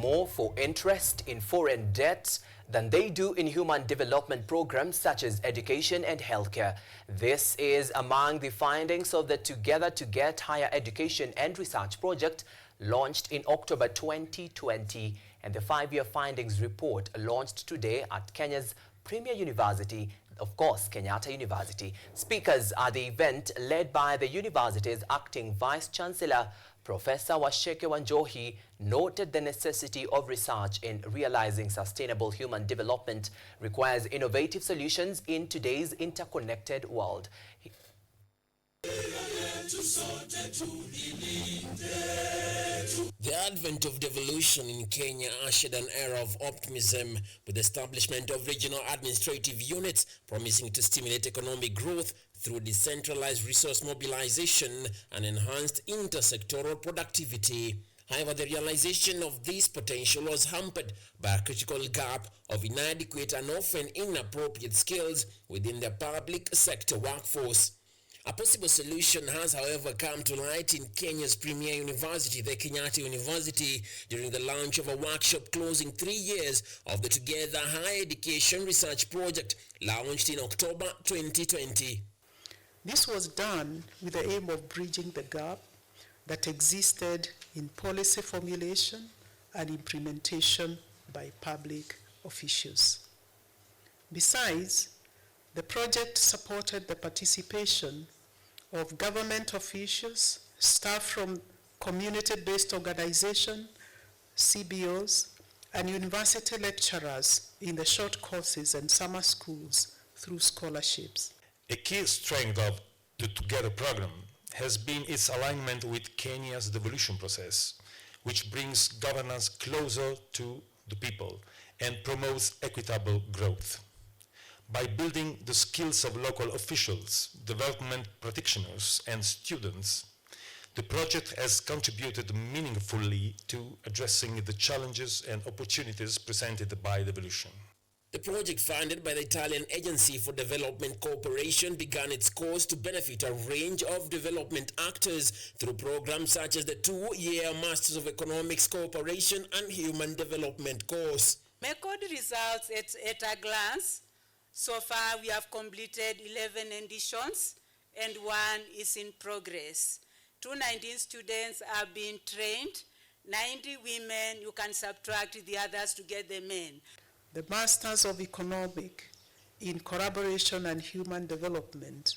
more for interest in foreign debt than they do in human development programs such as education and healthcare. This is among the findings of the Together to Get Higher Education and Research project launched in October 2020, and the 5-year findings report launched today at Kenya's premier university, of course, Kenyatta University. Speakers at the event, led by the university's acting Vice-Chancellor, Professor Washeke Wanjohi, noted the necessity of research in realizing sustainable human development requires innovative solutions in today's interconnected world. The advent of devolution in Kenya ushered an era of optimism with the establishment of regional administrative units promising to stimulate economic growth through decentralized resource mobilization and enhanced intersectoral productivity. However, the realization of this potential was hampered by a critical gap of inadequate and often inappropriate skills within the public sector workforce. A possible solution has, however, come to light in Kenya's premier university, the Kenyatta University, during the launch of a workshop closing 3 years of the Together Higher Education Research Project, launched in October 2020. This was done with the aim of bridging the gap that existed in policy formulation and implementation by public officials. Besides, the project supported the participation of government officials, staff from community-based organizations, CBOs, and university lecturers in the short courses and summer schools through scholarships. A key strength of the Together program has been its alignment with Kenya's devolution process, which brings governance closer to the people and promotes equitable growth. By building the skills of local officials, development practitioners, and students, the project has contributed meaningfully to addressing the challenges and opportunities presented by devolution. The project, funded by the Italian Agency for Development Cooperation, began its course to benefit a range of development actors through programs such as the 2-year Masters of Economics Cooperation and Human Development course. Record results at a glance. So far, we have completed 11 editions and 1 is in progress. 219 students are being trained, 90 women. You can subtract the others to get the men. The Masters of Economic in Collaboration and Human Development,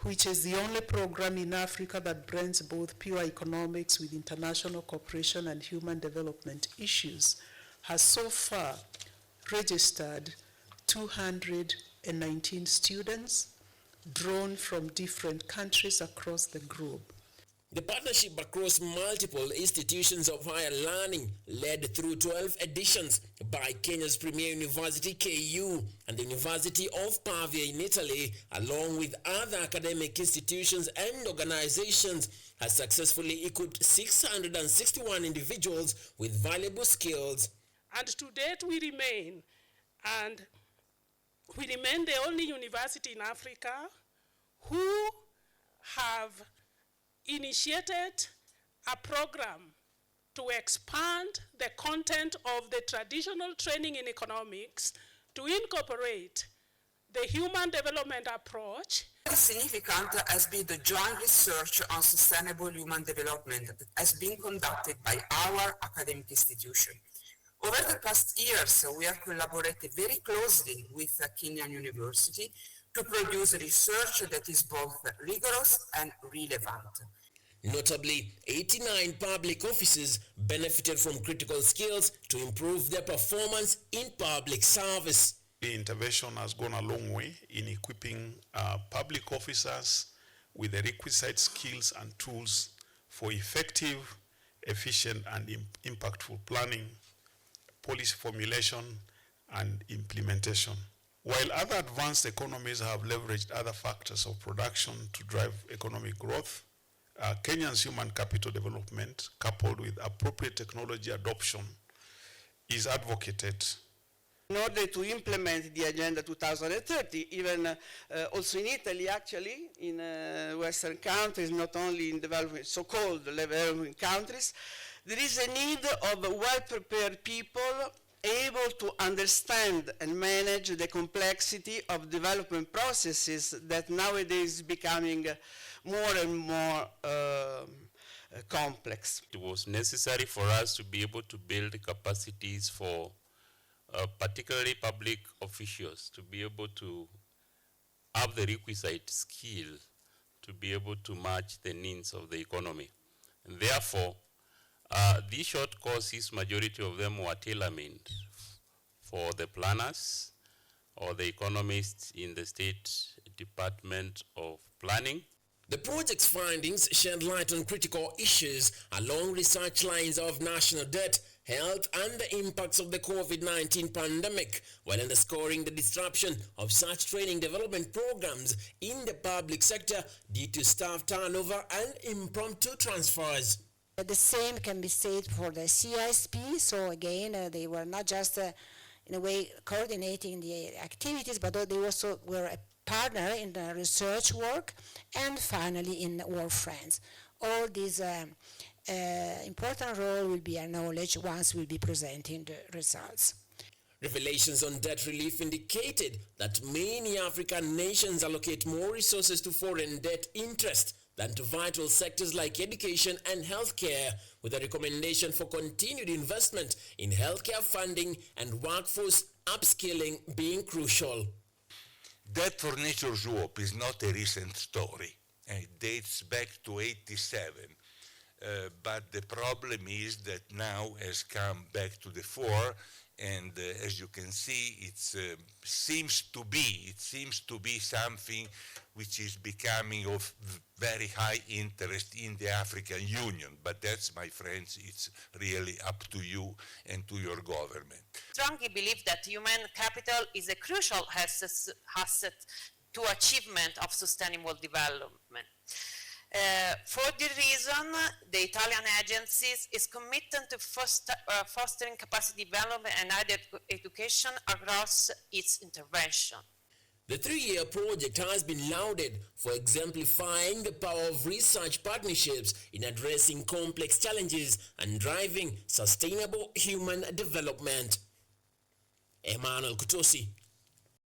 which is the only program in Africa that blends both pure economics with international cooperation and human development issues, has so far registered 219 students drawn from different countries across the globe. The partnership across multiple institutions of higher learning led through 12 editions by Kenya's premier university, KU, and the University of Pavia in Italy, along with other academic institutions and organizations, has successfully equipped 661 individuals with valuable skills. And to date we remain the only university in Africa who have initiated a program to expand the content of the traditional training in economics to incorporate the human development approach. Significant has been the joint research on sustainable human development that has been conducted by our academic institution. Over the past years, we have collaborated very closely with Kenyan University to produce research that is both rigorous and relevant. Notably, 89 public offices benefited from critical skills to improve their performance in public service. The intervention has gone a long way in equipping public officers with the requisite skills and tools for effective, efficient, and impactful planning, policy formulation, and implementation. While other advanced economies have leveraged other factors of production to drive economic growth, Kenya's human capital development, coupled with appropriate technology adoption, is advocated. In order to implement the Agenda 2030, even also in Italy, actually, in Western countries, not only in developing, so-called developing countries, There is a need of well-prepared people able to understand and manage the complexity of development processes that nowadays is becoming more and more complex. It was necessary for us to be able to build capacities for particularly public officials to be able to have the requisite skill to be able to match the needs of the economy. And therefore, these short courses, majority of them were tailor-made for the planners or the economists in the State Department of Planning. The project's findings shed light on critical issues along research lines of national debt, health, and the impacts of the COVID-19 pandemic, while underscoring the disruption of such training development programs in the public sector due to staff turnover and impromptu transfers. The same can be said for the CISP. So again, they were not just in a way coordinating the activities, but they also were a partner in the research work, and finally in World Friends. All these important role will be acknowledged once we'll be presenting the results. Revelations on debt relief indicated that many African nations allocate more resources to foreign debt interest than to vital sectors like education and healthcare, with a recommendation for continued investment in healthcare funding and workforce upskilling being crucial. Debt for Nature's Hope is not a recent story. It dates back to '87. But the problem is that now has come back to the fore, and as you can see, it seems to be something which is becoming of very high interest in the African Union. But that's, my friends, it's really up to you and to your government. Strongly believe that human capital is a crucial asset to achievement of sustainable development. For this reason, the Italian agencies is committed to fostering capacity development and education across its intervention. The 3-year project has been lauded for exemplifying the power of research partnerships in addressing complex challenges and driving sustainable human development. Emmanuel Kutosi,